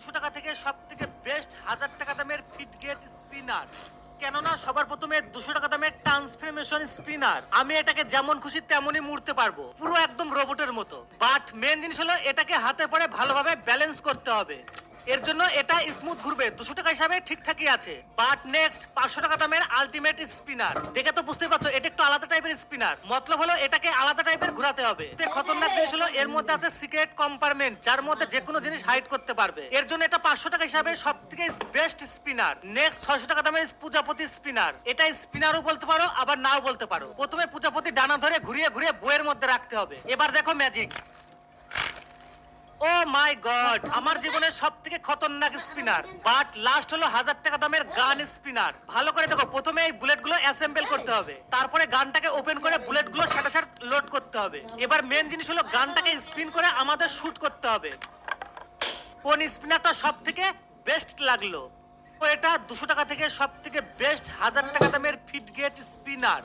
200 টাকা থেকে সব থেকে বেস্ট 1000 টাকা দামের ফিট গেট স্পিনার। কেননা সবার প্রথমে 200 টাকা দামের ট্রান্সফরমেশন স্পিনার। আমি এটাকে যেমন খুশি তেমনই মুড়তে পারবো, পুরো একদম রোবটের মতো। বাট মেন জিনিস হলো এটাকে হাতে পরে ভালোভাবে ব্যালেন্স করতে হবে। এর জন্য এটা স্মুথ ঘুরবে, 200 টাকা হিসাবে ঠিকঠাকই আছে। বাট নেক্সট 500 টাকা দামের আলটিমেট স্পিনার। দেখে তো বুঝতে পারছো এটা একটু আলাদা টাইপের স্পিনার। মতলব হলো এটাকে আলাদা টাইপের ঘোরাতে হবে। খতরনাক জিনিস হলো এর মধ্যে আছে সিক্রেট কম্পার্টমেন্ট, যার মধ্যে যে কোনো জিনিস হাইড করতে পারবে। এর জন্য এটা 500 টাকা হিসাবে সব থেকে বেস্ট স্পিনার। নেক্সট 600 টাকা দামের প্রজাপতি স্পিনার। এটা স্পিনারও বলতে পারো আবার নাও বলতে পারো। প্রথমে প্রজাপতি ডানা ধরে ঘুরিয়ে ঘুরিয়ে বইয়ের মধ্যে রাখতে হবে। এবার দেখো ম্যাজিক। ও মাই গড, আমার জীবনের সব থেকে খতরনাক স্পিনার। বাট লাস্ট হলো 1000 টাকা দামের গান স্পিনার। ভালো করে দেখো, প্রথমে এই বুলেটগুলো অ্যাসেম্বল করতে হবে, তারপরে গানটাকে ওপেন করে বুলেটগুলো সাটাসাট লোড করতে হবে। এবার মেন জিনিস হলো গানটাকে স্পিন করে আমাদের শুট করতে হবে। কোন স্পিনারটা সব থেকে বেস্ট লাগলো? তো এটা 200 টাকা থেকে সব থেকে বেস্ট 1000 টাকা দামের ফিট গেট স্পিনার।